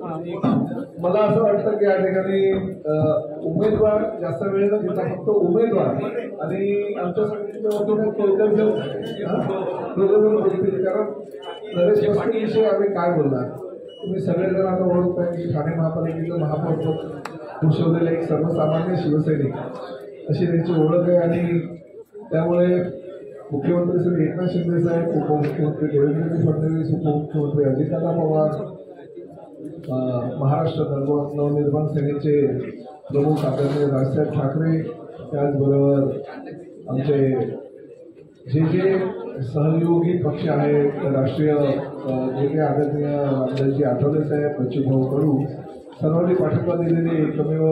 मला असं वाटतं की या ठिकाणी उमेदवार जास्त वेळ न घेता फक्त उमेदवार आणि आमच्या सगळ्यांच्या वतीने कारण नरेश मस्केविषयी आम्ही काय बोलणार. तुम्ही सगळेजण आता ओळखताय की ठाणे महापालिकेचं महापौर भूषवलेले एक सर्वसामान्य शिवसैनिक अशी त्यांची ओळख आहे आणि त्यामुळे मुख्यमंत्री श्री एकनाथ शिंदे साहेब, उपमुख्यमंत्री देवेंद्र फडणवीस, उपमुख्यमंत्री अजितदादा पवार, महाराष्ट्र नवनिर्माण सेनेचे प्रमुख आदरणीय राजसाहेब ठाकरे, त्याचबरोबर आमचे जे सहयोगी पक्ष आहेत राष्ट्रीय जे आदरणीय रामदासजी आठवले साहेब, बच्चूभाऊ कडू, सर्वांनी पाठिंबा दिलेले एकमेव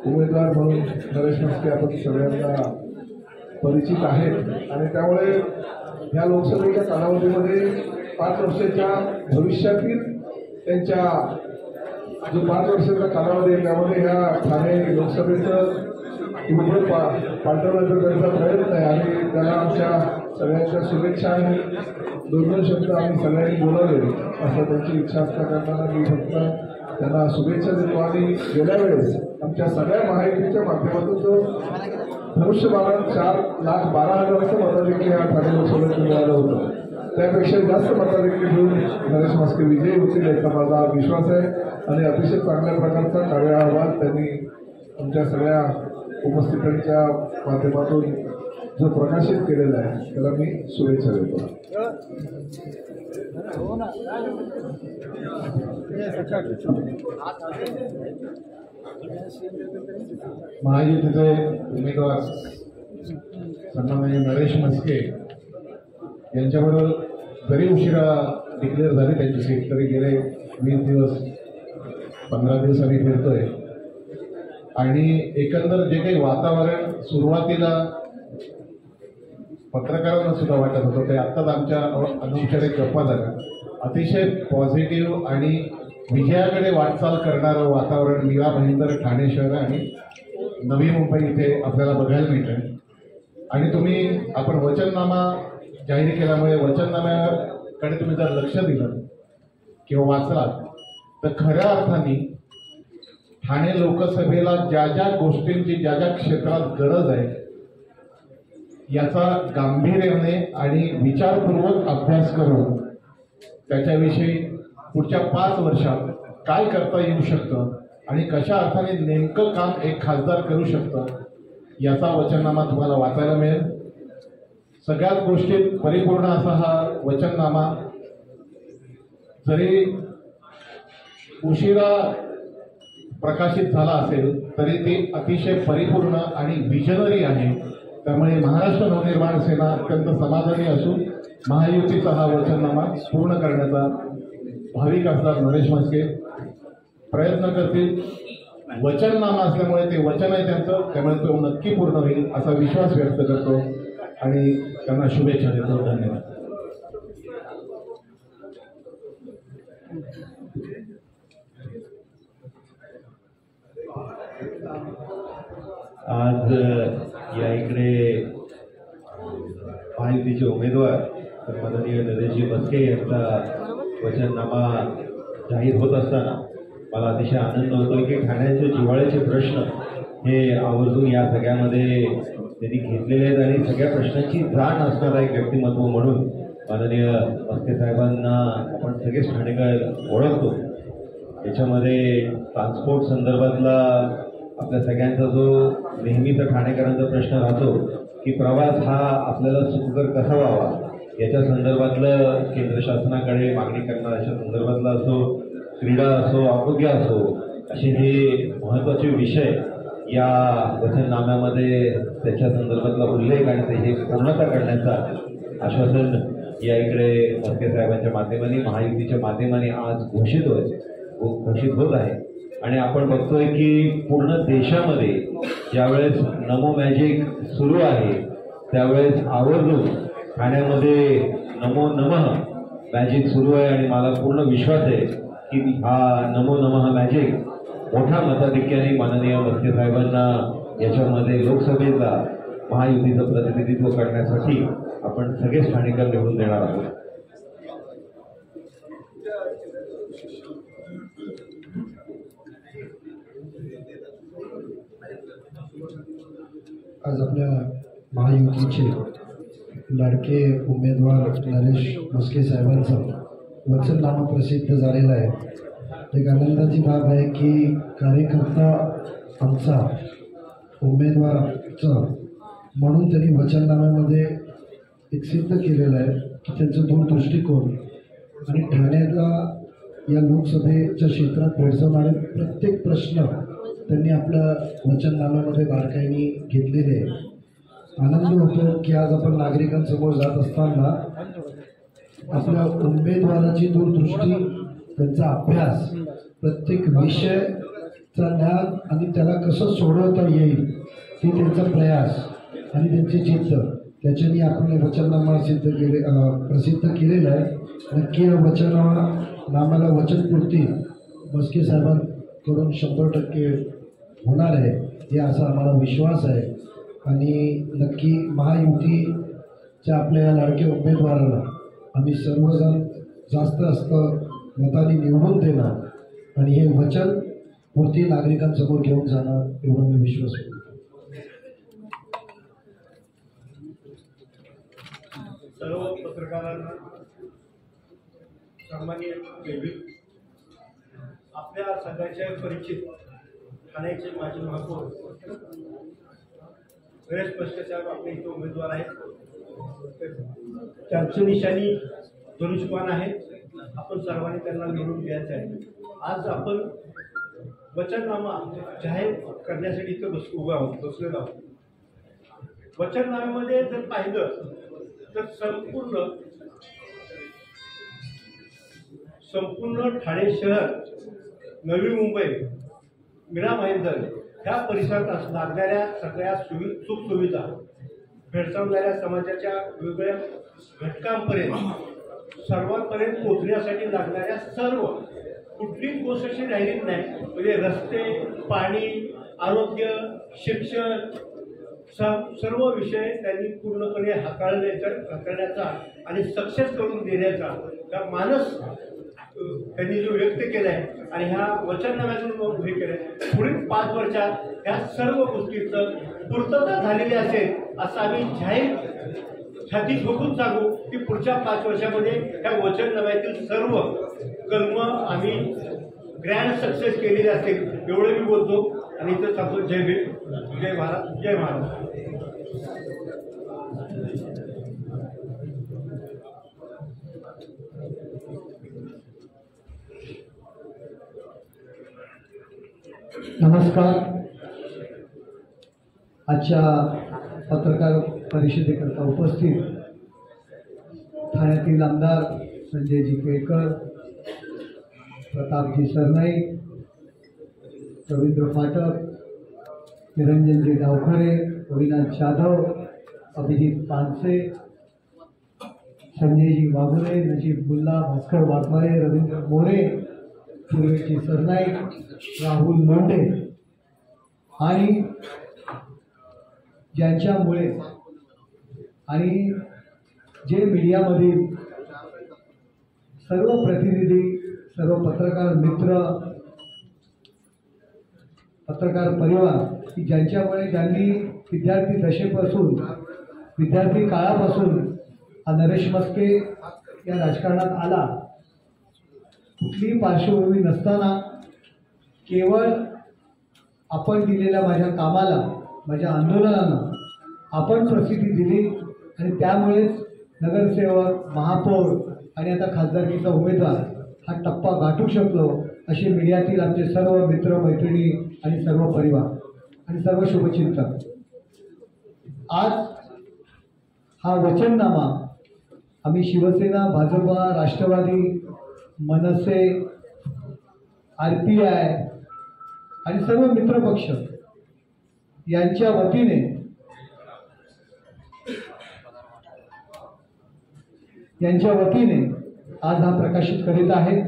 उमेदवार म्हणून नरेश मस्के आपण सगळ्यांना परिचित आहेत आणि त्यामुळे ह्या लोकसभेच्या कालावधीमध्ये 5 वर्षाच्या भविष्यातील त्यांच्या जो 5 वर्षाचा कालावधी आहे त्यामध्ये ह्या ठाणे लोकसभेचं उमेदवार पाठवण्याचा त्यांचा प्रयत्न आहे आणि त्याला आमच्या सगळ्यांच्या शुभेच्छा आणि 2 शब्द आम्ही सगळ्यांनी बोलावे असं त्यांची इच्छा असता करताना मी फक्त त्यांना शुभेच्छा देतो. आणि गेल्या वेळेस आमच्या सगळ्या महायुतीच्या माध्यमातून जो धनुष्यबाणात 4,12,000चं मताधिक्य या ठाणे लोकसभेत मिळालं होतं त्यापेक्षा जास्त मताधिक्य घेऊन नरेश मस्के विजयी होतील याचा माझा विश्वास आहे आणि अतिशय चांगल्या प्रकारचा कार्य अहवाल त्यांनी आमच्या सगळ्या उपस्थितांच्या माध्यमातून जो प्रकाशित केलेला आहे त्याला मी शुभेच्छा देतो. महायुतीचे उमेदवार सन्माननीय नरेश मस्के यांच्याबरोबर जरी उशिरा डिक्लेअर झाली त्यांची सीट तरी गेले 20 दिवस 15 दिवस आम्ही फिरतोय आणि एकंदर जे काही वातावरण सुरुवातीला पत्रकारांना सुद्धा वाटत होतं ते आत्ताच आमच्या अनौपचारिक गप्पा झाल्या. अतिशय पॉझिटिव्ह आणि विजयाकडे वाटचाल करणारं वातावरण मीरा भाईंदर ठाणे शहर आणि नवी मुंबई इथे आपल्याला बघायला मिळतं. आणि आपण वचननामा जाहीर केल्यामुळे वचननाम्याकडे तुम्ही जर लक्ष दिलं किंवा वाचलात तर खऱ्या अर्थाने ठाणे लोकसभेला ज्या ज्या गोष्टींची ज्या ज्या क्षेत्रात गरज आहे याचा गांभीर्याने आणि विचारपूर्वक अभ्यास करून त्याच्याविषयी पुढच्या 5 वर्षात काय करता येऊ शकतं आणि कशा अर्थाने नेमकं काम एक खासदार करू शकतं याचा वचननामा तुम्हाला वाचायला मिळेल. सगळ्याच गोष्टीत परिपूर्ण असा हा वचननामा जरी उशिरा प्रकाशित झाला असेल तरी ते अतिशय परिपूर्ण आणि विजनरी आहे. त्यामुळे महाराष्ट्र नवनिर्माण सेना अत्यंत समाधानी असून महायुतीचा हा वचननामा पूर्ण करण्याचा भावी खासदार नरेश मस्के प्रयत्न करतील. वचननामा असल्यामुळे ते वचन आहे त्यांचं त्यामुळे तो नक्की पूर्ण होईल असा विश्वास व्यक्त करतो आणि त्यांना शुभेच्छा देतो. धन्यवाद. आज या इकडे महायुतीचे उमेदवार माननीय नरेशजी मस्के यांचा वचननामा जाहीर होत असताना मला अतिशय आनंद होतो की ठाण्याचे जिव्हाळ्याचे प्रश्न हे आवर्जून या सगळ्यामध्ये त्यांनी घेतलेले आहेत आणि सगळ्या प्रश्नांची जाण असणारा एक व्यक्तिमत्व म्हणून माननीय मस्के साहेबांना आपण सगळेच ठाणेकर ओळखतो. याच्यामध्ये ट्रान्सपोर्ट संदर्भातला आपल्या सगळ्यांचा जो नेहमीचा ठाणेकरांचा प्रश्न राहतो की प्रवास हा आपल्याला सुखकर कसा व्हावा याच्या संदर्भातलं केंद्र शासनाकडे मागणी करणाऱ्याच्या संदर्भातला असो, क्रीडा असो, आरोग्य असो, असे हे महत्त्वाचे विषय या वचननाम्यामध्ये त्याच्या संदर्भातला उल्लेख आणि त्याची पूर्णता करण्याचा आश्वासन या इकडे मस्के साहेबांच्या माध्यमाने महायुतीच्या माध्यमाने आज घोषित होत आहे. आणि आपण बघतोय की पूर्ण देशामध्ये ज्यावेळेस नमो मॅजिक सुरू आहे त्यावेळेस आवर्जून ठाण्यामध्ये नमो नमः मॅजिक सुरू आहे आणि मला पूर्ण विश्वास आहे की हा नमो नमः मॅजिक मोठ्या मताधिक्याने माननीय मस्के साहेबांना याच्यामध्ये लोकसभेला महायुतीचं प्रतिनिधित्व करण्यासाठी आपण सगळेच ठाणेकर निवडून देणार आहोत. आज आपल्या महायुतीचे लाडके उमेदवार नरेश म्हस्के साहेबांचं वचननामा प्रसिद्ध झालेला आहे. एक आनंदाची बाब आहे की कार्यकर्ता आमचा उमेदवाराचा म्हणून त्यांनी वचननाम्यामध्ये एक सिद्ध केलेलं आहे की त्यांचं दूरदृष्टिकोन आणि ठाण्याला या लोकसभेच्या क्षेत्रात भेडसावणारे प्रत्येक प्रश्न त्यांनी आपल्या वचननाम्यामध्ये बारकाईने घेतलेले आहे. आनंद होतो की आज आपण नागरिकांसमोर जात असताना आपल्या उमेदवाराची दूरदृष्टी, त्यांचा अभ्यास, प्रत्येक विषयाचा ज्ञान आणि त्याला कसं सोडवता येईल हे त्यांचा प्रयास आणि त्यांची जिद्द, त्याच्याने आपण वचननामा प्रसिद्ध केलेला आहे. नक्की या वचननाम्याला वचनपूर्ती म्हस्के साहेबांकडून 100% होणार आहे हे असा आम्हाला विश्वास आहे. आणि नक्की महायुतीच्या आपल्या या लाडक्या उमेदवाराला आम्ही सर्वजण जास्त मताने निवडून देणार आणि हे वचन पूर्ती नागरिकांसमोर घेऊन जाणार एवढा मी विश्वास करतो. सर्व पत्रकारांना सामान्य आपल्या सगळ्याच्या परिचित ठाण्याचे माजी महापौर नरेश म्हस्के साहेब आपले इथे उमेदवार आहेत. त्यांची निशाणी धनुष्यबाण आहे. आपण सर्वांनी त्यांना निवडून द्यायचं आहे. आज आपण वचननामा जाहीर करण्यासाठी इथं बसलेलो आहोत. वचननाम्यामध्ये जर पाहिलं तर संपूर्ण ठाणे शहर, नवी मुंबई, मीरा भाईंदर ह्या परिसरात लागणाऱ्या सगळ्या सुखसुविधा, भेडसावणाऱ्या समाजाच्या वेगवेगळ्या घटकांपर्यंत सर्वांपर्यंत पोहोचण्यासाठी लागणाऱ्या सर्व कुठलीच गोष्ट अशी राहिलीच नाही. म्हणजे रस्ते, पाणी, आरोग्य, शिक्षण, सर्व विषय त्यांनी पूर्णपणे हाताळण्याचा आणि सक्सेस करून देण्याचा हा मानस त्यांनी जो व्यक्त केला आहे आणि ह्या वचननाम्यातून हे केलं आहे. पुढील 5 वर्षात ह्या सर्व गोष्टीचं पूर्तता झालेली असेल असं आम्ही जाहीर छाती ठोकून सांगू की पुढच्या 5 वर्षामध्ये ह्या वचननाम्यातील सर्व कलम आम्ही ग्रँड सक्सेस केलेली असेल एवढं मी बोलतो. आणि इथं सांगतो जय भीम, जय भारत, जय महाराष्ट्र. नमस्कार. आजच्या पत्रकार परिषदेकरता उपस्थित ठाण्यातील आमदार संजयजी केळकर, प्रतापजी सरनाईक, रवींद्र फाटक, निरंजनजी डावखरे, अविनाश जाधव, अभिजित पानसे, संजयजी वाघुले, नजीब मुल्ला, भास्कर वाघमारे, रवींद्र मोरे, पूर्वेजी सरनाईक, राहुल लोंढे आणि ज्यांच्यामुळे आणि जे मीडियामधील सर्व प्रतिनिधी, सर्व पत्रकार मित्र, पत्रकार परिवार की ज्यांनी विद्यार्थी दशेपासून, विद्यार्थी काळापासून हा नरेश म्हस्के या राजकारणात आला, कुठलीही पार्श्वभूमी नसताना केवळ आपण दिलेल्या माझ्या कामाला, माझ्या आंदोलनाला आपण प्रसिद्धी दिली आणि त्यामुळेच नगरसेवक, महापौर आणि आता खासदारकीचा उमेदवार हा टप्पा गाठू शकलो असे मीडियातील आमचे सर्व मित्र मैत्रिणी आणि सर्व परिवार आणि सर्व शुभचिंतक. आज हा वचननामा आम्ही शिवसेना, भाजपा, राष्ट्रवादी, मनसे, RPI आणि सर्व मित्रपक्ष यांच्या वतीने आज हा प्रकाशित करीत आहे.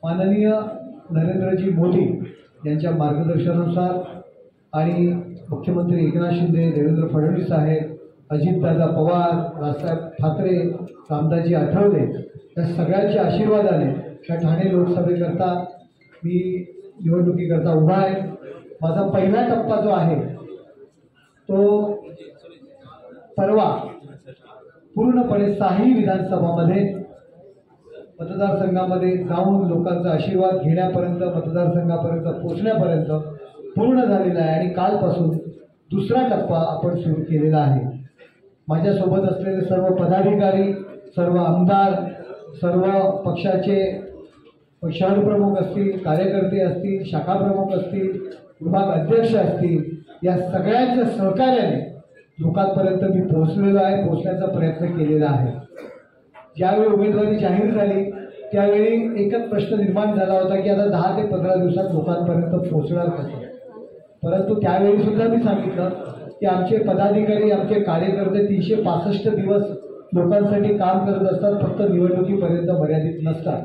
माननीय नरेंद्रजी मोदी यांच्या मार्गदर्शनानुसार आणि मुख्यमंत्री एकनाथ शिंदे, देवेंद्र फडणवीस साहेब, अजितदादा पवार, राजसाहेब ठाकरे, रामदासजी आठवले या सगळ्यांच्या आशीर्वादाने या ठाणे लोकसभेकरता मी निवडणुकीकरता उभा आहे. माझा पहिला टप्पा जो आहे तो परवा पूर्णपणे 6ही विधानसभामध्ये मतदारसंघामध्ये जाऊन लोकांचा आशीर्वाद घेण्यापर्यंत मतदारसंघापर्यंत पोहोचण्यापर्यंत पूर्ण झालेला आहे आणि कालपासून दुसरा टप्पा आपण सुरू केलेला आहे. माझ्यासोबत असलेले सर्व पदाधिकारी, सर्व आमदार, सर्व पक्षाचे शहर प्रमुख असतील, कार्यकर्ते असतील, शाखा प्रमुख असतील, विभाग अध्यक्ष असतील, या सगळ्यांच्या सहकार्याने लोकांपर्यंत मी पोहोचलेलो आहे, पोहोचण्याचा प्रयत्न केलेला आहे. ज्यावेळी उमेदवारी जाहीर झाली त्यावेळी एकच प्रश्न निर्माण झाला होता की आता 10 ते 15 दिवसात लोकांपर्यंत पोहोचणार कसं. परंतु त्यावेळी सुद्धा मी सांगितलं की आमचे पदाधिकारी, आमचे कार्यकर्ते 365 दिवस लोकांसाठी काम करत असतात, फक्त निवडणुकीपर्यंत मर्यादित नसतात.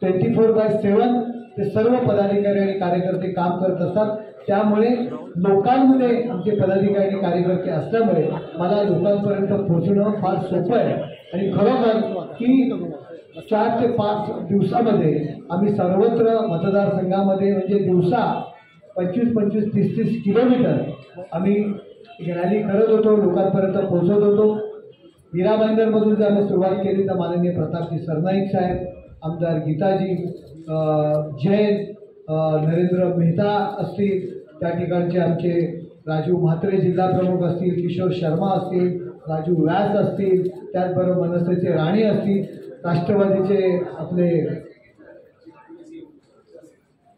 24/7 ते सर्व पदाधिकारी आणि कार्यकर्ते काम करत असतात. त्यामुळे लोकांमध्ये आमचे पदाधिकारी आणि कार्यकर्ते असल्यामुळे मला लोकांपर्यंत पोहोचणं फार सोपं आहे. आणि खरोखर की 4 ते 5 दिवसामध्ये आम्ही सर्वत्र मतदारसंघामध्ये म्हणजे दिवसा 25-25, 30-30 किलोमीटर आम्ही रॅली करत होतो, लोकांपर्यंत पोहोचत होतो. मीरा भाईंदरमधून जर आम्ही सुरुवात केली तर माननीय प्रतापजी सरनाईक साहेब, आमदार गीताजी जैन, नरेंद्र मेहता असतील, त्या ठिकाणचे आमचे राजू म्हात्रे जिल्हा प्रमुख असतील, किशोर शर्मा असतील, राजू व्यास असतील, त्याचबरोबर मनसेचे राणे असतील, राष्ट्रवादीचे आपले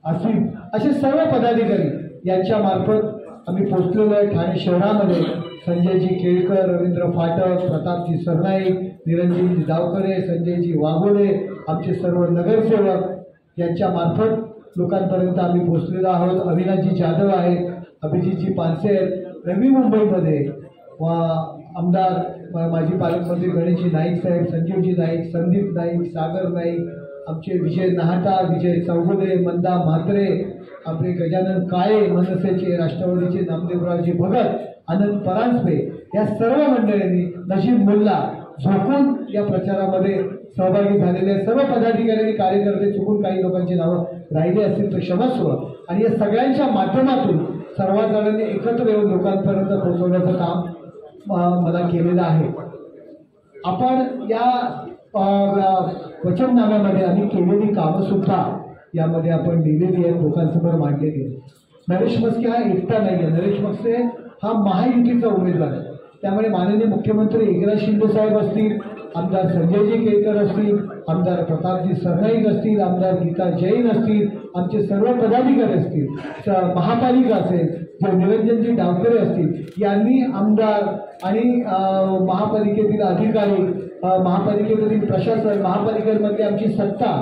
आसिफ, असे सर्व पदाधिकारी यांच्या मार्फत आम्ही पोहोचलेलो आहे ठाणे शहरामध्ये. संजयजी केळकर, रवींद्र फाटक, प्रतापजी सरनाईक, निरंजनजी दावकरे, संजयजी वाघोले, आमचे सर्व नगरसेवक यांच्या मार्फत लोकांपर्यंत आम्ही पोहोचलेलो आहोत. अविनाशजी जाधव आहेत, अभिजितजी पानसे आहेत, नवी मुंबईमध्ये आमदार माजी पालकमंत्री गणेशजी नाईक साहेब, संजीवजी नाईक, संदीप नाईक, सागर नाईक, आमचे विजय नाहटा, विजय चौगुले, मंदा म्हात्रे, आपले गजानन काळे मनसेचे, राष्ट्रवादीचे नामदेवरावजी भगत, आनंद परांजपे, या सर्व मंडळींनी, नजीब मुल्ला झोकून या प्रचारामध्ये सहभागी झालेले सर्व पदाधिकारी आणि कार्यकर्ते, चुकून काही लोकांची नावं राहिली असतील तर क्षमस्व. आणि या सगळ्यांच्या माध्यमातून सर्व जणांनी एकत्र येऊन लोकांपर्यंत पोहोचवण्याचं काम मला केलेलं आहे. आपण या वचननाम्यामध्ये आम्ही केलेली कामं सुद्धा यामध्ये आपण लिहिलेली आहेत, लोकांसमोर मांडलेली आहे. नरेश मस्के हा एकटा नाही आहे, नरेश मस्के हा महायुतीचा उमेदवार आहे. त्यामुळे माननीय मुख्यमंत्री एकनाथ शिंदे साहेब असतील, आमदार संजयजी केळकर असतील, आमदार प्रतापजी सरनाईक असतील, आमदार गीता जैन असतील, आमचे सर्व पदाधिकारी असतील, महापालिका असेल, जे निरंजनजी डावकरे असतील, यांनी आमदार आणि महापालिकेतील अधिकारी, महापालिकेतील प्रशासन, महापालिकेमधली आमची सत्ता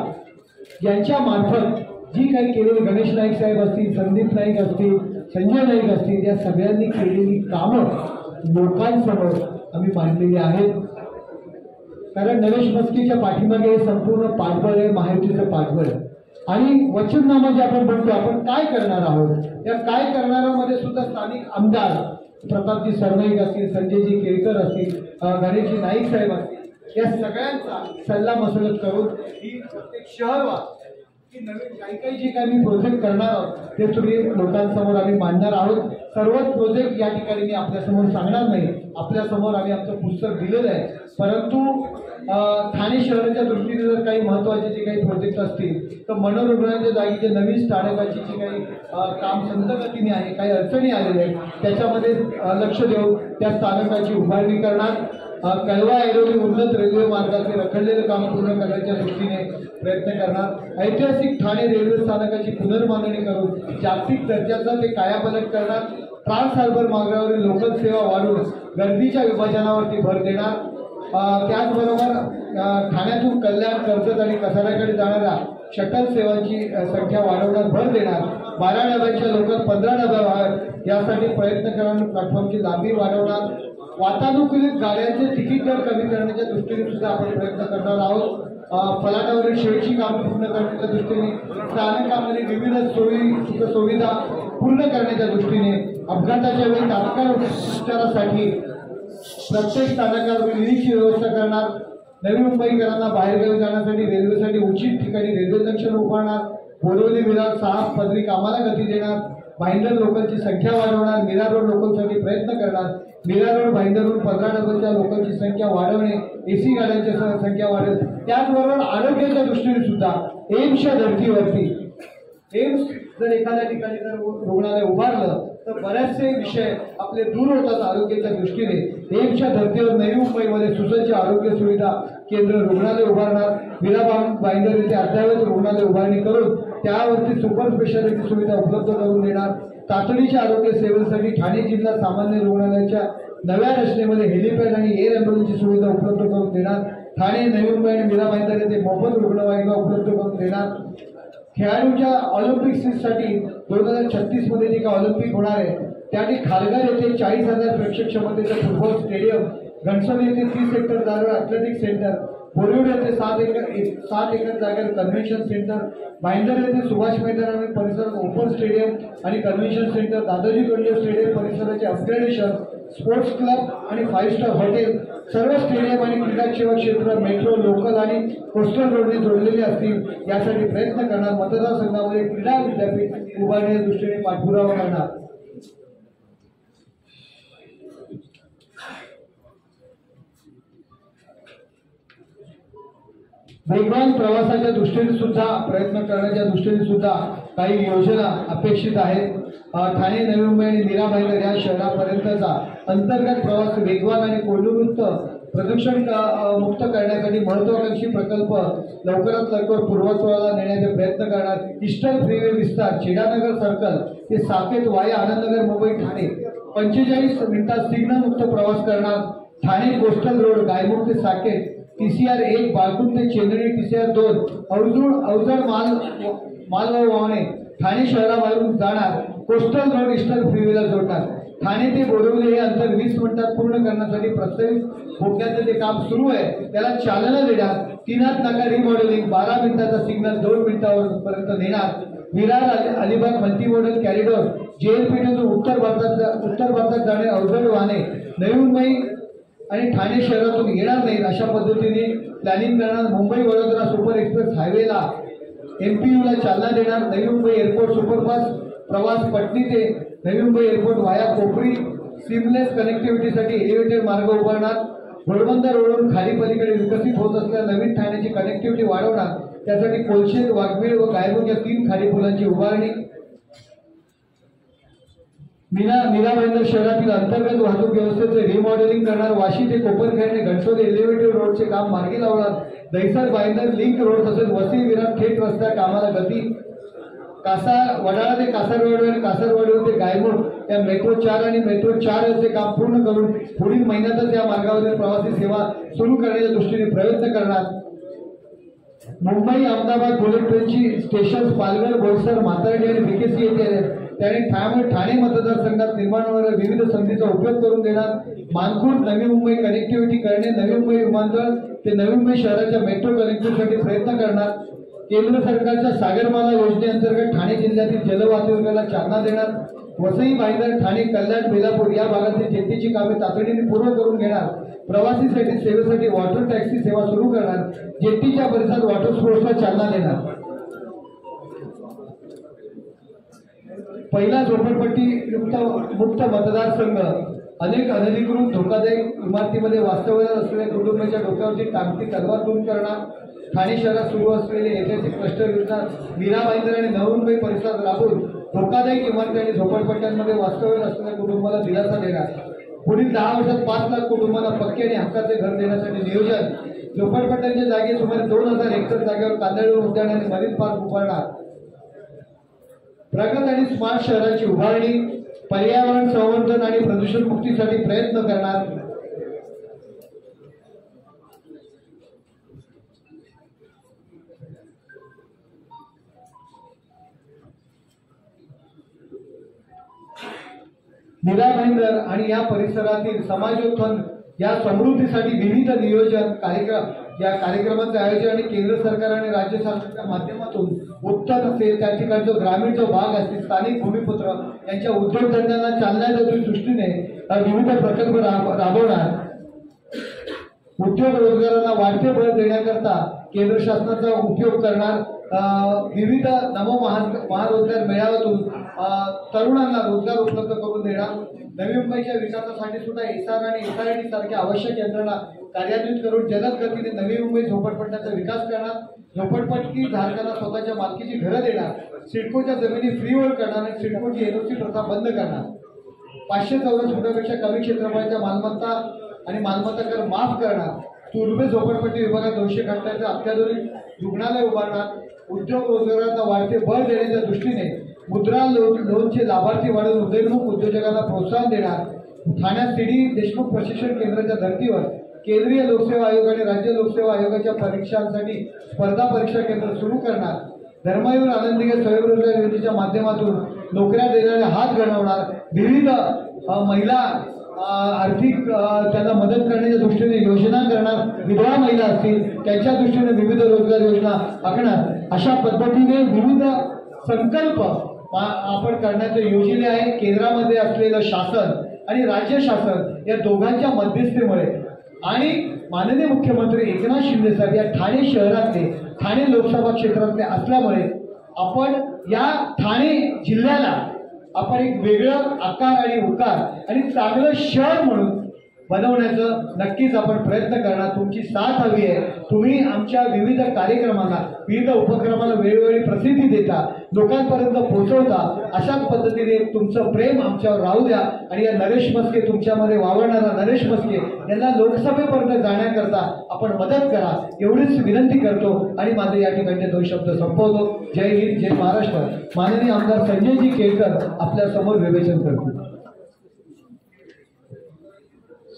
यांच्या मार्फत जी काही केलेली, गणेश नाईक साहेब असतील, संदीप नाईक असतील, संजय नाईक असतील, या सगळ्यांनी केलेली कामं लोकांसमोर आम्ही मांडलेली आहेत. कारण नरेश मस्केच्या पाठीमागे हे संपूर्ण पाठबळ आहे, महायुतीचं पाठबळ आहे. आणि वचननामा जे आपण म्हणतो, आपण काय करणार आहोत, या काय करणाऱ्यामध्ये सुद्धा स्थानिक आमदार प्रतापजी सरनाईक असतील, संजयजी केळकर असतील, गणेशजी नाईक साहेब असतील, या सगळ्यांचा सल्ला मसलत करून ही प्रत्येक शहरवास की नवीन काही जे काही मी प्रोजेक्ट करणार आहोत ते तुम्ही लोकांसमोर आम्ही मांडणार आहोत. सर्वच प्रोजेक्ट या ठिकाणी मी आपल्यासमोर सांगणार नाही, आपल्यासमोर आम्ही आमचं पुस्तक दिलेलं आहे. परंतु ठाणे शहराच्या दृष्टीने जर काही महत्त्वाचे जे काही प्रोजेक्ट असतील तर मनोरुग्णांच्या जागी जे नवीन स्थानकाची जी काही काम संतगतीने आहे, काही अडचणी आलेल्या आहेत, त्याच्यामध्ये लक्ष देऊन त्या स्थानकाची उभारणी करणार. कळवा ऐरोली उन्नत रेल्वे मार्गाचे रखडलेलं काम पूर्ण करण्याच्या दृष्टीने प्रयत्न करणार. ऐतिहासिक ठाणे रेल्वे स्थानकाची पुनर्मांडणी करून जागतिक दर्जाचा ते कायापालट करणार. ट्रान्स हार्बर मार्गावरील लोकल सेवा वाढवून गर्दीच्या विभाजनावरती भर देणार. त्याचबरोबर ठाण्यातून कल्याण, कर्जत आणि कसाऱ्याकडे जाणाऱ्या शटल सेवांची संख्या वाढवण्यास भर देणार. 12 डब्यांच्या लोकल 15 डब्या व्हाव्यात यासाठी प्रयत्न करणार. प्लॅटफॉर्मची लांबी वाढवणार. वातानुकूलित गाड्यांचे तिकीट दर कमी करण्याच्या दृष्टीने सुद्धा आपण प्रयत्न करणार आहोत. फलाटावरील शेडची कामे पूर्ण करण्याच्या दृष्टीने, स्थानकामध्ये विविध सुखसुविधा पूर्ण करण्याच्या दृष्टीने, अपघाताच्या वेळी तात्काळ उपचारासाठी प्रत्येक स्थानकावर निरीची व्यवस्था करणार. नवी मुंबईकरांना बाहेरगावी जाण्यासाठी रेल्वेसाठी उचित ठिकाणी रेल्वे जंक्शन उभारणार. बोरिवली विरार 6 पदरी कामाला गती देणार. भाईंदर लोकलची संख्या वाढवणार, मीरा रोड लोकलसाठी प्रयत्न करणार, मीरा रोड भाईंदरहून 15 डबलच्या लोकलची संख्या वाढवणे, AC गाड्यांची संख्या वाढेल. त्याचबरोबर आरोग्याच्या दृष्टीने सुद्धा एम्सच्या धर्तीवरती एम्स जर एखाद्या ठिकाणी जर रुग्णालय उभारलं तर बरेचसे विषय आपले दूर होतात आरोग्याच्या दृष्टीने. एम्सच्या धर्तीवर नवी मुंबईमध्ये सुसज्ज आरोग्य सुविधा केंद्र रुग्णालय उभारणार, मीरा भाईंदर येथे अद्ययावत रुग्णालय उभारणी करून त्यावरती सुपर स्पेशालिटी सुविधा उपलब्ध करून देणार. तातडीच्या आरोग्य सेवेसाठी ठाणे जिल्हा सामान्य रुग्णालयाच्या नव्या रचनेमध्ये हेलिपॅड आणि एअर ॲम्ब्युलन्सची सुविधा उपलब्ध करून देणार. ठाणे, नवी मुंबई आणि मीरा भाईंदर येथे मोफत रुग्णवाहिका उपलब्ध करून देणार. खेळाडूंच्या ऑलिम्पिक सीटसाठी 2036 मध्ये जे काही ऑलिम्पिक होणार आहे त्यासाठी खारघर येथे 40,000 प्रेक्षक क्षमतेचं फुटबॉल स्टेडियम, घनसोली येथे 30 एकर जागेवर ॲथलेटिक सेंटर, बोरिवली येथे 7 एकर जागेवर कन्व्हेन्शन सेंटर, भाईंदर येथे सुभाष मैदान आणि परिसरात ओपन स्टेडियम आणि convention centre, Dadaji Konddev stadium परिसराचे अपग्रेडेशन, स्पोर्ट्स क्लब आणि 5 स्टार हॉटेल, सर्व स्टेडियम आणि क्रीडा सेवा क्षेत्र मेट्रो, लोकल आणि कोस्टल रोडने जोडलेले असतील यासाठी प्रयत्न करणार. मतदारसंघामध्ये क्रीडा विद्यापीठ उभारण्याच्या दृष्टीने पाठपुरावा करणार. वेगवान प्रवासाच्या दृष्टीने सुद्धा प्रयत्न करण्याच्या दृष्टीने सुद्धा काही योजना अपेक्षित आहेत. ठाणे, नवी मुंबई आणि मीरा भाईंदर या शहरापर्यंतचा अंतर्गत प्रवास वेगवान आणि कोंडमुक्त प्रदूषण मुक्त करण्यासाठी महत्वाकांक्षी प्रकल्प लवकरात लवकर पूर्वत्वाला नेण्याचे प्रयत्न करणार. ईस्टर्न फ्रीवे विस्तार चेडानगर सर्कल ते साकेत वाया आनंदनगर मुंबई ठाणे 45 मिनिटात सिग्नल मुक्त प्रवास करणार. ठाणे कोस्टल रोड गायमुख ते साकेत, TCR 1 बाळकुंड ते चेन्नई, TCR 2 अवजड मालवाहू वाहने ठाणे शहराबाहेरून जाणार. कोस्टल रोड ईस्टर्न फ्रीवेला जोडणार. ठाणे ते बोरिवली हे अंतर 20 मिनिटात पूर्ण करण्यासाठी प्रस्तावित फोडण्याचं जे काम सुरू आहे त्याला चालना देणार. तीनाथ नाका रिमॉडेलिंग 12 मिनिटाचा सिग्नल 2 मिनिटांपर्यंत नेणार. विरार अलिबाग मल्टीमॉडल कॅरिडॉर JLPTतून उत्तर भारतात जाणे अवजड वाहने नवी मुंबई आणि ठाणे शहरातून येणार नाहीत अशा पद्धतीने प्लॅनिंग करणार. मुंबई वडोदरा सुपर एक्सप्रेस हायवेला MPUला चालना देणार. नवी मुंबई एअरपोर्ट सुपरफास्ट प्रवास पटणी ते नवी मुंबई एअरपोर्ट वाया कोपरी सिमलेस कनेक्टिव्हिटीसाठी एलिव्हेटेड मार्ग उभारणार. घोडबंदर रोडवरून खाली पलीकडे विकसित होत असलेल्या नवीन ठाण्याची कनेक्टिव्हिटी वाढवणार. त्यासाठी कोलशेत, वाघबीळ व गायमुख या 3 खाडी पुलांची उभारणी. मीरा भाईंदर शहरातील अंतर्गत वाहतूक व्यवस्थेचे रिमॉडेलिंग करणार. वाशी ते कोपरखैरणे घनसोली एलिव्हेटेड रोडचे काम मार्गी लावणार. दहिसर भाईंदर लिंक रोड तसेच वसई विरार थेट रस्त्या कामाला गती. वडाळा ते कासारवाडी आणि कासारवाडी ते गायमुख या मेट्रो 4 आणि मेट्रो 4 चे काम पूर्ण करून पुढील महिन्यातच या मार्गावरील प्रवासी सेवा सुरू करण्याच्या दृष्टीने प्रयत्न करणार. मुंबई अहमदाबाद बुलेट ट्रेनची स्टेशन्स पालघर, बोईसर, मातर्डी आणि BKC येथे त्याने ठाणे मतदारसंघात निर्माण होणाऱ्या विविध संधीचा उपयोग करून देणार. मानखुर्द नवी मुंबई कनेक्टिव्हिटी करणे. नवी मुंबई विमानतळ ते नवी मुंबई शहराच्या मेट्रो कनेक्टिव्हिटीसाठी प्रयत्न करणार. केंद्र सरकारच्या सागरमाला योजनेअंतर्गत ठाणे जिल्ह्यातील जलवाहतुकीला चालना देणार. वसई, भाईंदर, ठाणे, कल्याण, बेलापूर या भागातील जेटीची कामे तातडीने पूर्ण करून घेणार. प्रवासीसाठी सेवेसाठी वॉटर टॅक्सी सेवा सुरू करणार. जेटीच्या परिसरात वॉटर स्पोर्ट्सला चालना देणार. पहिला झोपडपट्टी मुक्त मतदारसंघ. अनेक अनधिकृत धोकादायक इमारतीमध्ये वास्तव्यात असलेल्या कुटुंबाच्या डोक्यावरची टांगती तलवार दूर करणार. ठाणे शहरात सुरू असलेले ऐतिहासिक क्लस्टर योजना मीरा भाईंदर आणि नवी मुंबई परिसरात राबवून धोकादायक इमारती आणि झोपडपट्ट्यांमध्ये वास्तव्यात असलेल्या कुटुंबाला दिलासा देणार. पुढील 10 वर्षात 5 लाख कुटुंबांना पक्के आणि हक्काचे घर देण्यासाठी नियोजन. झोपडपट्ट्यांच्या जागी सुमारे 2000 हेक्टर जागेवर कांदळी उद्यान आणि मरीन पार्क उभारणार. प्रगत आणि स्मार्ट शहराची उभारणी. पर्यावरण संवर्धन आणि प्रदूषण मुक्तीसाठी प्रयत्न करणार. मीरा भाईंदर आणि या परिसरातील समाजोत्थान या समृद्धीसाठी विविध नियोजन या कार्यक्रमाचे आयोजन आणि केंद्र सरकार आणि राज्य सरकारच्या माध्यमातून उत्तर असेल त्या ठिकाणचा ग्रामीण जो भाग असतील स्थानिक भूमिपुत्र यांच्या उद्योगधंद्यांना चालना देण्याच्या दृष्टीने विविध प्रकल्प राबवणार. उद्योग रोजगारांना वाढते बळ देण्याकरता केंद्र शासनाचा उपयोग करणार. विविध नमो महारोजगार मेळाव्यातून तरुणांना रोजगार उपलब्ध करून देणार, नवी मुंबईच्या विकासासाठी सुद्धा SR आणि SID सारख्या आवश्यक यंत्रणा कार्यान्वित करून जलद गतीने नवी मुंबई झोपडपट्ट्याचा विकास करणार, झोपडपट्टी धारकांना स्वतःच्या मालकीची घरं देणार, सिडकोच्या जमिनी फ्रीहोल्ड करणार आणि सिडकोची NOC प्रथा बंद करणार, 500 चौरस फुटापेक्षा कमी क्षेत्रफळाच्या मालमत्ता आणि मालमत्ता कर माफ करणार, तुर्भे झोपडपट्टी विभागात 200 खड्ड्याचं अत्याधुनिक रुग्णालय उभारणार, उद्योग रोजगाराला वाढते बळ देण्याच्या दृष्टीने मुद्रा लोनचे लाभार्थी वाढवून उदयोन्मुख उद्योजकांना प्रोत्साहन देणार, ठाण्यात CD देशमुख प्रशिक्षण केंद्राच्या धर्तीवर केंद्रीय लोकसेवा आयोग आणि राज्य लोकसेवा आयोगाच्या परीक्षांसाठी स्पर्धा परीक्षा केंद्र सुरू करणार, धर्मवीर आनंदीय स्वयंरोजगार योजनेच्या माध्यमातून नोकऱ्या देणारे हात घडवणार, विविध महिला आर्थिक त्यांना मदत करण्याच्या दृष्टीने योजना करणार, विधवा महिला असतील त्यांच्या दृष्टीने विविध रोजगार योजना आखणार, अशा पद्धतीने विविध संकल्प आपण करण्याचे योजले आहे. केंद्रामध्ये असलेलं शासन आणि राज्य शासन या दोघांच्या मध्यस्थीमुळे आणि माननीय मुख्यमंत्री एकनाथ शिंदे साहेब या ठाणे शहरातले, ठाणे लोकसभा क्षेत्रातले असल्यामुळे आपण या ठाणे जिल्ह्याला आपण एक वेगळं आकार आणि उकार आणि चांगलं शहर म्हणून बनवण्याचं नक्कीच आपण प्रयत्न करणार. तुमची साथ हवी आहे. तुम्ही आमच्या विविध कार्यक्रमांना, विविध उपक्रमांना वेळोवेळी प्रसिद्धी देता, लोकांपर्यंत पोहोचवता. अशाच पद्धतीने तुमचं प्रेम आमच्यावर राहू द्या आणि या नरेश मस्के, तुमच्यामध्ये वावरणारा नरेश मस्के यांना लोकसभेपर्यंत जाण्याकरता आपण मदत करा एवढीच विनंती करतो आणि माझे या ठिकाणचे 2 शब्द संपवतो. जय हिंद, जय महाराष्ट्र. माननीय आमदार संजयजी केळकर आपल्या समोर विवेचन करतील.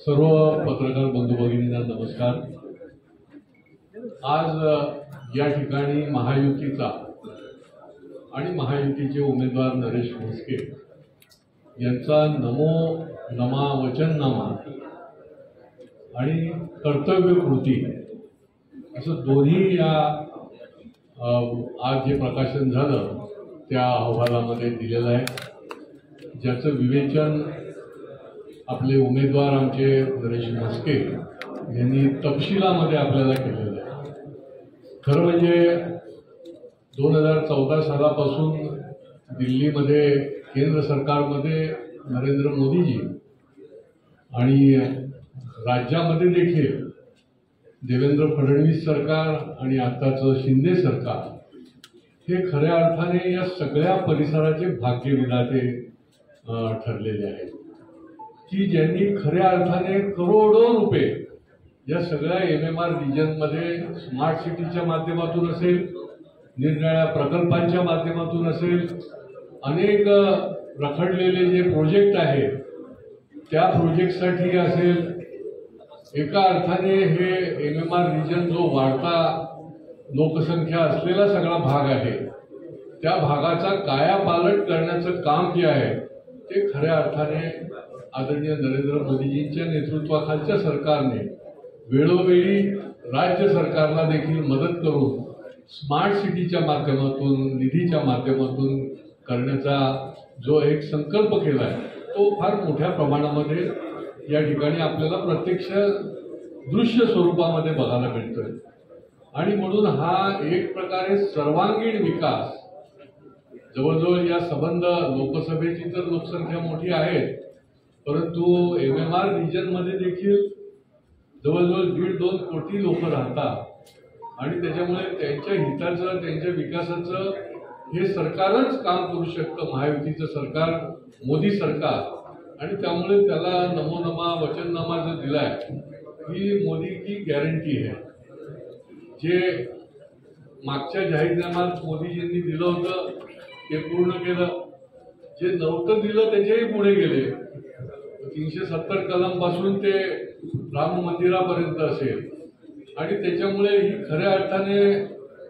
सर्व पत्रकार बंधू भगिनींना नमस्कार. आज या ठिकाणी महायुतीचा आणि महायुतीचे उमेदवार नरेश म्हस्के यांचा नमो नमा वचननामा आणि कर्तव्य कृती असं दोन्ही या आज जे प्रकाशन झालं त्या अहवालामध्ये दिलेलं आहे, ज्याचं विवेचन आपले उमेदवार आमचे नरेश म्हस्के यांनी तपशिलामध्ये आपल्याला केलेलं आहे. खरं म्हणजे 2014 सालापासून दिल्लीमध्ये केंद्र सरकारमध्ये नरेंद्र मोदीजी आणि राज्यामध्ये देखील देवेंद्र फडणवीस सरकार आणि आत्ताचं शिंदे सरकार हे खऱ्या अर्थाने या सगळ्या परिसराचे भाग्यविधाते ठरलेले आहेत, की ज्यांनी खऱ्या अर्थाने करोडो रुपये या सगळ्या MMR रिजनमध्ये स्मार्ट सिटीच्या माध्यमातून असेल, निरनिराळ्या प्रकल्पांच्या माध्यमातून असेल, अनेक रखडलेले जे प्रोजेक्ट आहेत त्या प्रोजेक्टसाठी असेल, एका अर्थाने हे MMR रिजन जो वाढता लोकसंख्या असलेला सगळा भाग आहे त्या भागाचा कायापालट करण्याचं काम जे आहे ते खऱ्या अर्थाने आदरणीय नरेंद्र मोदीजींच्या नेतृत्वाखालच्या सरकारने वेळोवेळी राज्य सरकारला देखील मदत करून स्मार्ट सिटीच्या माध्यमातून, निधीच्या माध्यमातून करण्याचा जो एक संकल्प केला आहे तो फार मोठ्या प्रमाणामध्ये या ठिकाणी आपल्याला प्रत्यक्ष दृश्य स्वरूपामध्ये बघायला मिळतोय. आणि म्हणून हा एक प्रकारे सर्वांगीण विकास, जवळजवळ या संबंध लोकसभेची तर लोकसंख्या मोठी आहे, परंतु MMR रिजनमध्ये देखील जवळजवळ 1.5-2 कोटी लोक राहतात आणि त्याच्यामुळे त्यांच्या हिताचं, त्यांच्या विकासाचं हे सरकारच काम करू शकतं, महायुतीचं सरकार, मोदी सरकार. आणि त्यामुळे त्याला नमोनमा वचननामा जो दिलाय ही मोदी की गॅरंटी आहे. जे मागच्या जाहीरनाम्यात मोदीजींनी दिलं होतं ते पूर्ण केलं, जे नव्हतं दिलं त्याच्याही पुढे गेले. 370 कलम पासून ते राम मंदिरापर्यंत असेल आणि त्याच्यामुळे ही खऱ्या अर्थाने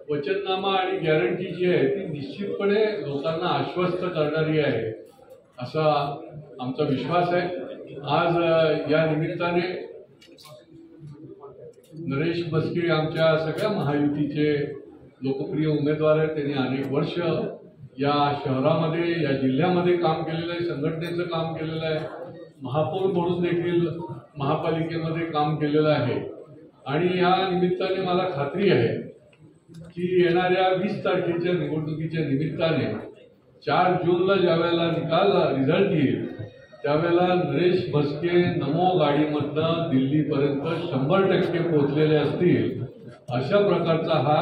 वचननामा आणि गॅरंटी जी आहे ती निश्चितपणे लोकांना आश्वस्त करणारी आहे असा आमचा विश्वास आहे. आज या निमित्ताने नरेश म्हस्के आमच्या सगळ्या महायुतीचे लोकप्रिय उमेदवार आहेत. त्यांनी अनेक वर्ष या शहरामध्ये, या जिल्ह्यामध्ये काम केलेलं आहे, संघटनेचं काम केलेलं आहे, महापौर म्हणून देखील महापालिकेमध्ये काम केलेलं आहे. आणि या निमित्ताने मला खात्री आहे की येणाऱ्या 20 तारखेच्या निवडणुकीच्या निमित्ताने 4 जूनला ज्यावेळेला रिझल्ट येईल त्यावेळेला नरेश म्हस्के नमो गाडीमधनं दिल्लीपर्यंत 100% पोहोचलेले असतील अशा प्रकारचा हा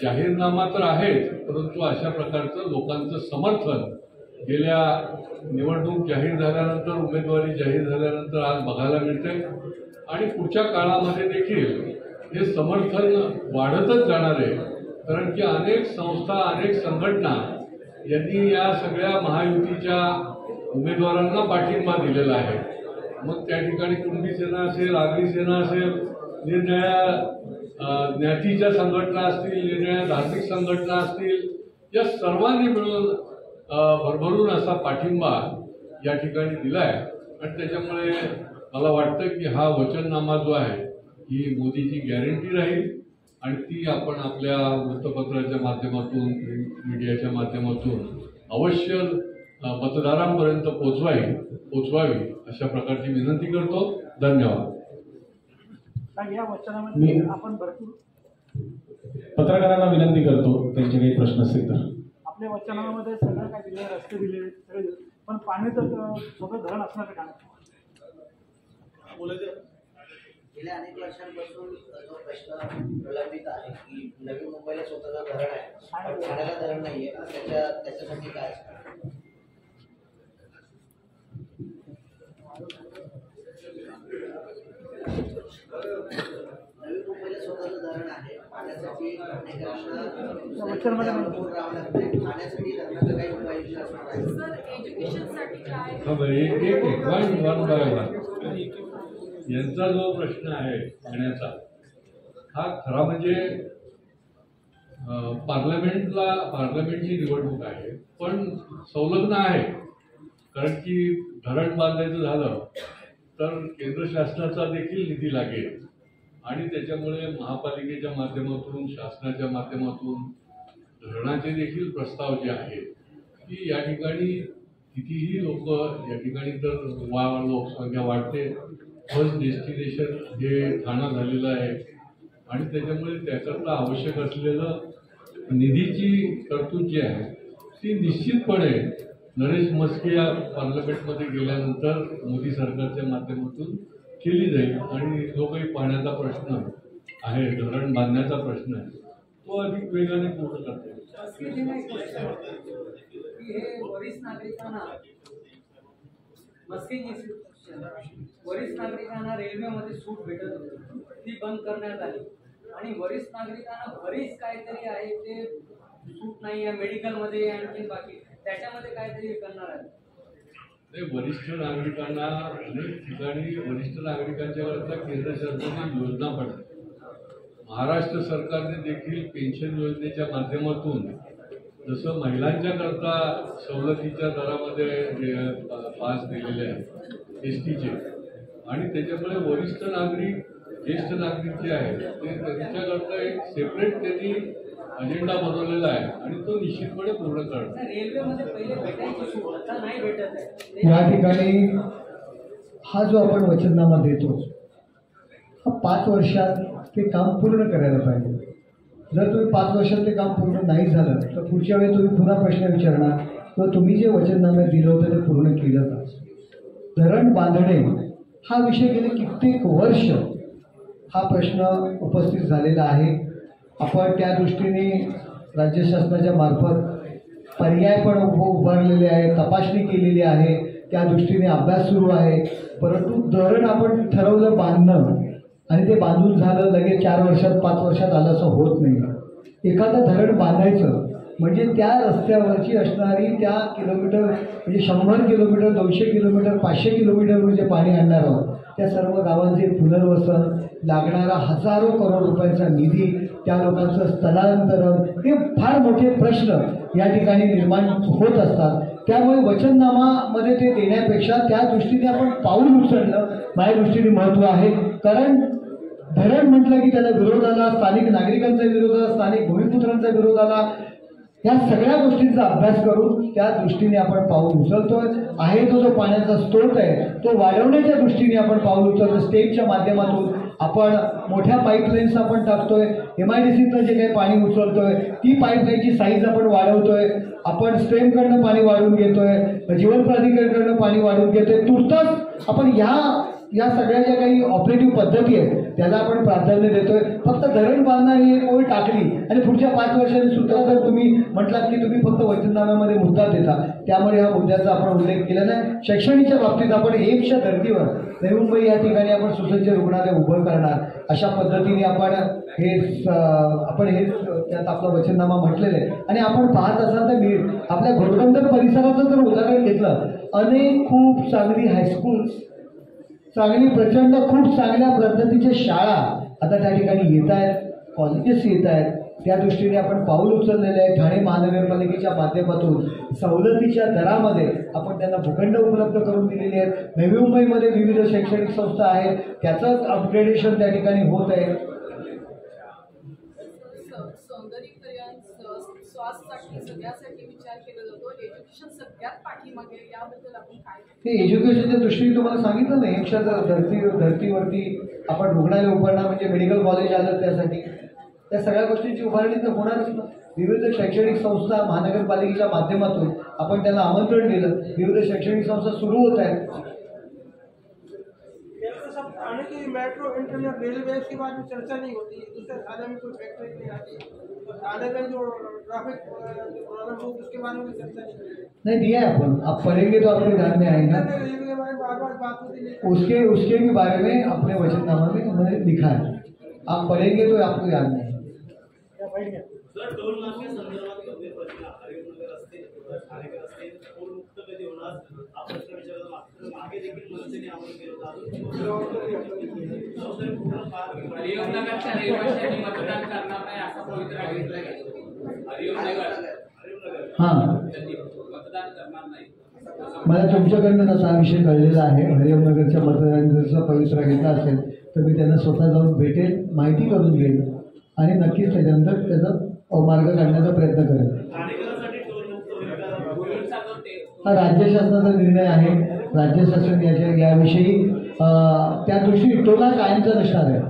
जाहीरनामा तर आहेच, परंतु अशा प्रकारचं लोकांचं समर्थन गेल्या निवडणूक जाहीर झाल्यानंतर, उमेदवारी जाहीर झाल्यानंतर आज बघायला मिळते आणि पुढच्या काळामध्ये देखील हे समर्थन वाढतच जाणार आहे. कारण की अनेक संस्था, अनेक संघटना यांनी या सगळ्या महायुतीच्या उमेदवारांना पाठिंबा दिलेला आहे. मग त्या ठिकाणी कुणबी सेना असेल, आगरी सेना असेल, निरनिळ्या ज्ञातीच्या संघटना असतील, निरनिळ्या धार्मिक संघटना असतील, या सर्वांनी मिळून भरभरून असा पाठिंबा या ठिकाणी दिलाय. आणि त्याच्यामुळे मला वाटतं की हा वचननामा जो आहे ही मोदीची गॅरंटी राहील आणि ती आपण आपल्या वृत्तपत्राच्या माध्यमातून, मीडियाच्या माध्यमातून अवश्य मतदारांपर्यंत पोचवावी अशा प्रकारची विनंती करतो. धन्यवाद. या वचनामध्ये आपण भरपूर पत्रकारांना विनंती करतो त्यांचे काही प्रश्न असतील तर. आपल्या वचनामध्ये सगळं काय दिले, रस्ते दिले, सगळे दिले, पण पाणी तर स्वतः धरण असणार का? गेल्या अनेक वर्षांपासून जो प्रश्न प्रलंबित आहे की नवी मुंबईला स्वतःचं धरण आहे पण ठाण्याला धरण नाहीये, त्याच्यासाठी काय नवी मुंबईला स्वतःचं धरण आहे, पाण्यासाठी अनेकांना ठाण्यासाठी धरणाचं काही उपाययोजना असणार आहे. यांचा जो प्रश्न आहे पाण्याचा हा खरा म्हणजे पार्लमेंटची निवडणूक आहे, पण संलग्न आहे. कारण की धरण बांधायचं झालं तर केंद्र शासनाचा देखील निधी लागेल आणि त्याच्यामुळे महापालिकेच्या माध्यमातून, शासनाच्या माध्यमातून धरणाचे देखील प्रस्ताव जे आहेत की या ठिकाणी कितीही लोक, या ठिकाणी तर लोकसंख्या वाढते, फर्स्ट डेस्टिनेशन हे ठाणा झालेलं आहे आणि त्याच्यामुळे त्याकरता आवश्यक असलेलं निधीची तरतूद जी आहे ती निश्चितपणे नरेश म्हस्के या पार्लमेंटमध्ये गेल्यानंतर मोदी सरकारच्या माध्यमातून केली जाईल आणि जो काही पाण्याचा प्रश्न आहे, धरण बांधण्याचा प्रश्न आहे, तो अधिक वेगाने पूर्ण करता येईल. वरिष्ठ नागरिकांना वरिष्ठ नागरिकांना रेल्वेमध्ये सूट भेटत होती, ती बंद करण्यात आली आणि वरिष्ठ नागरिकांना बरीच काहीतरी आहे ते सूट नाही आहे, मेडिकलमध्ये आणखी बाकी त्याच्यामध्ये काहीतरी करणार आहे. वरिष्ठ नागरिकांना अनेक ठिकाणी वरिष्ठ नागरिकांच्यावरचा केंद्र शासनाची योजना पण महाराष्ट्र सरकारने देखील पेन्शन योजनेच्या माध्यमातून जसं महिलांच्या करता सवलतीच्या दरामध्ये पास दिलेले आहेत एसटीचे आणि त्याच्यामुळे वरिष्ठ नागरिक, ज्येष्ठ नागरिक जे आहेत ते त्यांच्याकरता एक सेपरेट त्यांनी अजेंडा बनवलेला आहे आणि तो निश्चितपणे पूर्ण करणार. रेल्वेमध्ये पहिले भेटायची सूट आता नाही भेटत आहे. या ठिकाणी हा जो आपण वचननामा देतो हा 5 वर्षात ते काम पूर्ण करायला पाहिजे. जर तुम्ही 5 वर्षात ते काम पूर्ण नाही झालं तर पुढच्या वेळी तुम्ही पुन्हा प्रश्न विचारणार किंवा तुम्ही जे वचननामे दिलं होतं ते पूर्ण केलं का. धरण बांधणे हा विषय गेले कित्येक वर्ष हा प्रश्न उपस्थित झालेला आहे. आपण त्या दृष्टीने राज्य शासनाच्या मार्फत पर्याय पण उभारलेले आहे, तपासणी केलेली आहे, त्या दृष्टीने अभ्यास सुरू आहे. परंतु धरण आपण ठरवलं बांधणं आणि ते बांधून झालं लगेच 4 वर्षात 5 वर्षात आलं असं होत नाही. एखादं धरण बांधायचं म्हणजे त्या रस्त्यावरची असणारी त्या किलोमीटर म्हणजे 100 किलोमीटर, 200 किलोमीटर, 500 किलोमीटरवर जे पाणी आणणार आहोत त्या सर्व गावांचे पुनर्वसन, लागणारा हजारो करोड रुपयांचा निधी, त्या लोकांचं स्थलांतरण, हे फार मोठे प्रश्न या ठिकाणी निर्माण होत असतात. त्यामुळे वचननामामध्ये ते देण्यापेक्षा त्या दृष्टीने आपण पाऊल उचलणं माझ्या दृष्टीने महत्त्व आहे. कारण धरण म्हटलं की त्याला विरोध आला, स्थानिक नागरिकांचा विरोध आला, स्थानिक भूमिपुत्रांचा विरोध आला. या सगळ्या गोष्टींचा अभ्यास करून त्या दृष्टीने आपण पाऊल उचलतोय. आहे तो जो पाण्याचा स्रोत आहे तो वाढवण्याच्या दृष्टीने आपण पाऊल उचलतो. स्टेटच्या माध्यमातून आपण मोठ्या पाईपलाईन्स आपण टाकतोय, MIDCतनं जे काही पाणी उचलतोय ती पाईपलाईनची साईज आपण वाढवतोय, आपण स्ट्रेमकडनं पाणी वाढवून घेतोय, जीवन प्राधिकरणाकडनं पाणी वाढवून घेतोय. तुर्तास आपण या सगळ्या ज्या काही ऑपरेटिव्ह पद्धती आहेत त्याला आपण प्राधान्य देतोय. फक्त धरण बांधणारी एक ओळ टाकली आणि पुढच्या 5 वर्षांनी सुद्धा जर तुम्ही म्हटलात की तुम्ही फक्त वचननाम्यामध्ये मुद्दा देता, त्यामुळे ह्या मुद्द्याचा आपण उल्लेख केला नाही. शैक्षणिकच्या बाबतीत आपण एम्सच्या धर्तीवर नवी मुंबई या ठिकाणी आपण सुसज्ज रुग्णालय उभं करणार अशा पद्धतीने आपण हे त्यात आपला वचननामा म्हटलेलं आहे. आणि आपण पाहत असाल तर आपल्या घोडबंदर परिसराचं जर उदाहरण घेतलं, अनेक खूप चांगली हायस्कूल्स, चांगली प्रचंड खूप चांगल्या पद्धतीच्या शाळा आता त्या ठिकाणी येत आहेत, कॉलेजेस येत आहेत. त्या दृष्टीने आपण पाऊल उचललेलं आहे. ठाणे महानगरपालिकेच्या माध्यमातून सवलतीच्या दरामध्ये आपण त्यांना भूखंड उपलब्ध करून दिलेले आहेत. नवी मुंबईमध्ये विविध शैक्षणिक संस्था आहेत, त्याचंच अपग्रेडेशन त्या ठिकाणी होत आहे. सौंदर्यीकरण स्वास्थ्यासाठी सगळ्यासाठी विचार केला जातो, एज्युकेशन सगळ्यात पाठीमागे, याबद्दल आपण काय? हे एज्युकेशनच्या दृष्टीने तुम्हाला सांगितलं ना, एम्सच्या धर्तीवरती आपण रुग्णालय उभारणार, म्हणजे मेडिकल कॉलेज आलं, त्यासाठी त्या सगळ्या गोष्टींची उभारणी तर होणारच ना. विविध शैक्षणिक संस्था महानगरपालिकेच्या माध्यमातून आपण त्यांना आमंत्रण दिलं, विविध शैक्षणिक संस्था सुरू होत आहेत. थाने की मेट्रो इंटरनेट रेलवे के बारे में चर्चा नहीं होती, दूसरे थाने में कोई फैक्ट्री नहीं आती, थाने में जो ट्रैफिक प्रॉब्लम हो उसके बारे में चर्चा नहीं दिया है अपन, आप पढ़ेंगे तो आपके ध्यान में आएगा. उसके भी बारे में अपने वचननामा में उन्होंने लिखा है, आप पढ़ेंगे तो आपको याद नहीं. सर, टोल नाके संदर्भात गंभीर प्रश्न हरिओमनगर रस्ते ठाणेकर रस्ते टोल मुक्त कधी होणार हा प्रश्न विचारला. मागे देखील मनसेने आवाहन केलं होतं. हरिओमनगरच्या रहिवाशांनी मतदान करणार नाही असा पवित्रा घेतला गेला. हरिओमनगर हां, मतदान करणार नाही. मला तुमच्याकडनं तसा हा विषय कळलेला आहे. हरिओमनगरच्या मतदारांचा पवित्रा घेतला असेल तर मी त्यांना स्वतः जाऊन भेटेल, माहिती करून घेईल आणि नक्कीच त्याच्यानंतर त्याचा मार्ग काढण्याचा प्रयत्न करेल. हा राज्य शासनाचा निर्णय आहे. राज्य शासन याविषयी त्या दृष्टीने टोल कायमचा नसणार आहे.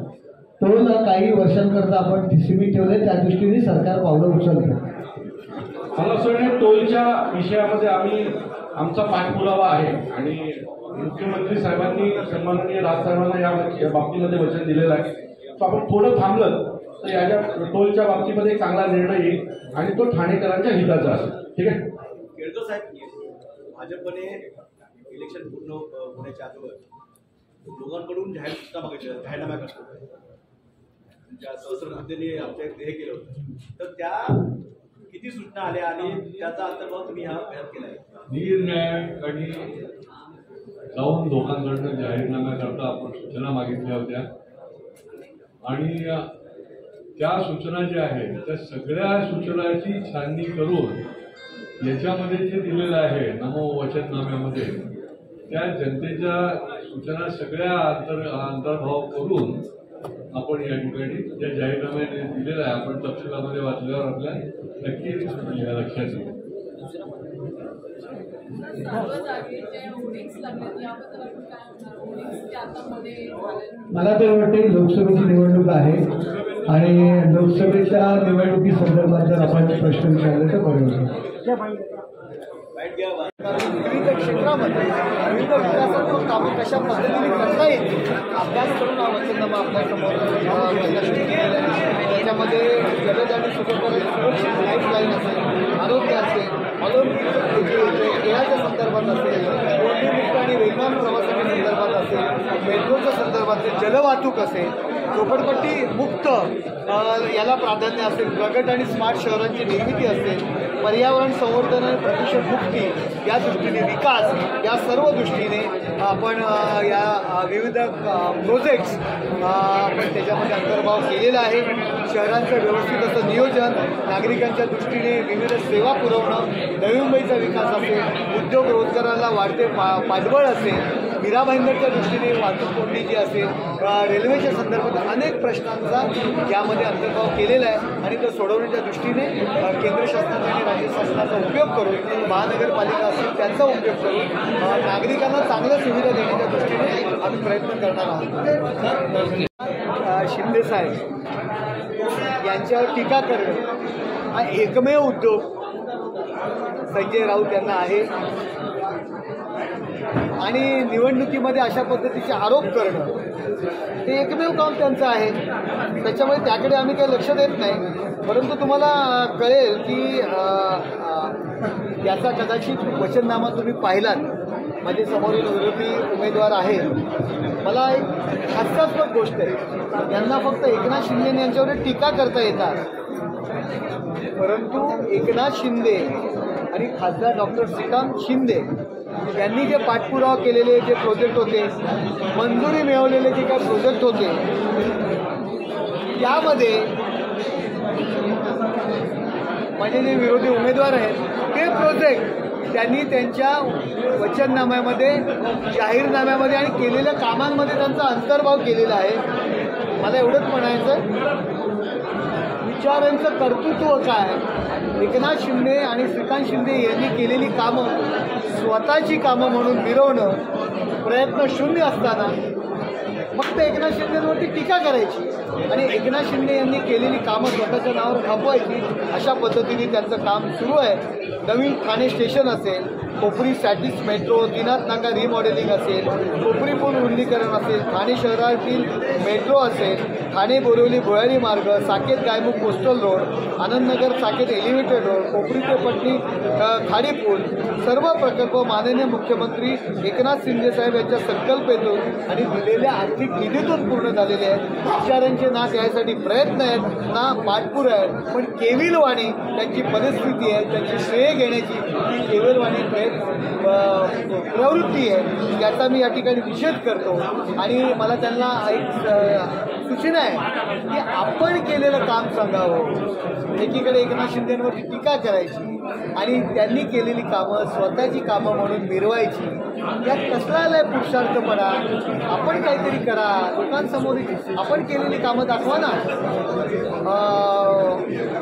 टोल काही वर्षांकरता आपण सीमित ठेवले, त्या दृष्टीने सरकार पावलं उचलतं. मला असं वाटतं टोलच्या विषयामध्ये आमचा पाठपुरावा आहे आणि मुख्यमंत्री साहेबांनी सन्माननीय राजसाहेबांना या बाबतीमध्ये वचन दिलेलं आहे. तो आपण थोडं थांबलं तर याच्या टोलच्या बाबतीमध्ये एक चांगला निर्णय येईल आणि तो ठाणेकरांच्या हिताचा असेल. ठीक आहे. केळकर साहेब, भाजपने इलेक्शन पूर्ण होण्याच्या अगोदर लोकांकडून जाहीरनामा करतो, सहस्रबुद्धीने आमच्या हे केलं होतं, तर त्या किती सूचना आल्या आणि त्याचा अंतर्भाव तुम्ही हा प्रयत्न केला आहे? निर्णयाकडे जाऊन लोकांकडनं जाहीरनाम्याकरता आपण सूचना मागितल्या होत्या आणि त्या सूचना ज्या आहेत त्या सगळ्या सूचनाची छाननी करून याच्यामध्ये जे दिलेलं आहे नमो वचननाम्यामध्ये त्या जनतेच्या सूचना सगळ्या अंतर्भाव करून आपण या ठिकाणी ज्या जाहीरनाम्याने दिलेलं आहे आपण तपशिलामध्ये वाचल्यावर आपल्या नक्कीच लक्षात येईल. मला तर वाटते लोकसभेची निवडणूक आहे आणि लोकसभेच्या निवडणुकीसंदर्भात जर आपण प्रश्न विचारले तर बरोबर. विविध क्षेत्रामध्ये विविध विकासात्मक कामं कशा पद्धतीने करता येतील अभ्यास करून हा वचननामा आपल्यासमोर त्याच्यामध्ये जलद आणि सुरक्षित लाईफलाईन असेल, आरोग्य असेल, ऑलिम्पिक खेळाच्या संदर्भात असेल, कोंडीमुक्त आणि वेगवान प्रवासाच्या संदर्भात असेल, मेट्रोच्या संदर्भात असेल, जलवाहतूक असेल, झोपडपट्टी मुक्त याला प्राधान्य असेल, प्रगत आणि स्मार्ट शहरांची निर्मिती असेल, पर्यावरण संवर्धन आणि प्रदूषण मुक्ती या दृष्टीने विकास या सर्व दृष्टीने आपण या विविध प्रोजेक्ट्स आपण त्याच्यामध्ये अंतर्भाव केलेला आहे. शहरांचं व्यवस्थित असं नियोजन, नागरिकांच्या दृष्टीने विविध सेवा पुरवणं, नवी मुंबईचा विकास असेल, उद्योग रोजगाराला वाढते पाठबळ असेल, मीरा भाईंदरच्या दृष्टीने वाहतूक कोंडी जी असेल, रेल्वेच्या संदर्भात अनेक प्रश्नांचा यामध्ये अंतर्भाव केलेला आहे आणि तो सोडवण्याच्या दृष्टीने केंद्र शासनाचा आणि राज्य शासनाचा उपयोग करून महानगरपालिका असेल त्यांचा उपयोग करून नागरिकांना चांगल्या सुविधा देण्याच्या दृष्टीने आम्ही प्रयत्न करणार आहोत. शिंदे साहेब यांच्यावर टीका करणं हा एकमेव उद्योग संजय राऊत यांना आहे आणि निवडणुकीमध्ये अशा पद्धतीचे आरोप करणं हे एकमेव काम त्यांचं आहे. त्याच्यामुळे त्याकडे आम्ही काही लक्ष देत नाही. परंतु तुम्हाला कळेल की याचा कदाचित वचननामा तुम्ही पाहिलात. माझे समोरील विरोधी उमेदवार आहे. मला एक हास्यास्पद गोष्ट आहे, यांना फक्त एकनाथ शिंदे यांच्यावर टीका करता येतात, परंतु एकनाथ शिंदे आणि खासदार डॉक्टर श्रीकांत शिंदे यांनी जे पाठपुरावा केलेले जे प्रोजेक्ट होते, मंजुरी मिळवलेले जे काही प्रोजेक्ट होते, त्यामध्ये माझे जे विरोधी उमेदवार आहेत ते प्रोजेक्ट त्यांनी त्यांच्या वचननाम्यामध्ये, जाहीरनाम्यामध्ये आणि केलेल्या कामांमध्ये त्यांचा अंतर्भाव केलेला आहे. मला एवढंच म्हणायचं, विचारांचं कर्तृत्व काय, एकनाथ शिंदे आणि श्रीकांत शिंदे यांनी केलेली कामं स्वतःची कामं म्हणून मिरवणं प्रयत्न शून्य असताना फक्त एकनाथ शिंदेवरती टीका करायची आणि एकनाथ शिंदे यांनी केलेली कामं स्वतःच्या नावावर खपवायची, अशा पद्धतीने त्यांचं काम सुरू आहे. नवीन ठाणे स्टेशन असेल, कोपरी सॅटिस मेट्रो, दिनाथ नाका रिमॉडेलिंग असेल, कोपरी पूल रुंदीकरण असेल, ठाणे शहरातील मेट्रो असेल, ठाणे बोरिवली भुयारी मार्ग, Saket Gaimukh coastal road, Anandnagar Saket elevated road, Kopri ते पटणी खाडी पूल, सर्व प्रकल्प माननीय मुख्यमंत्री एकनाथ शिंदे साहेब यांच्या संकल्पेतून आणि दिलेल्या आर्थिक निधीतून पूर्ण झालेले आहेत. विचारांचे ना त्यासाठी प्रयत्न आहेत ना पाठपुरा आहे, पण केविलवाणी त्यांची परिस्थिती आहे, त्यांची श्रेय घेण्याची ही केविलवाणी प्रवृत्ती आहे, याचा मी या ठिकाणी निषेध करतो. आणि मला त्यांना एक सूचना आहे की आपण केलेलं काम सांगावं. एकीकडे एकनाथ शिंदेंवरची टीका करायची आणि त्यांनी केलेली कामं स्वतःची कामं म्हणून मिरवायची, यात कसला आलाय पुरुषार्थपणा. आपण काहीतरी करा, लोकांसमोर आपण केलेली कामं दाखवा ना.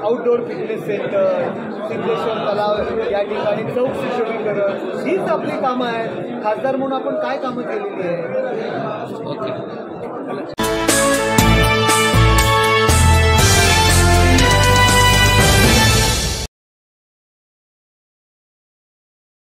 आउटडोअर फिटनेस सेंटर, सिद्धेश्वर तलाव या ठिकाणी चौक सुशोभीकरण, हीच आपली कामं आहेत. खासदार म्हणून आपण काय कामं केलेली आहे.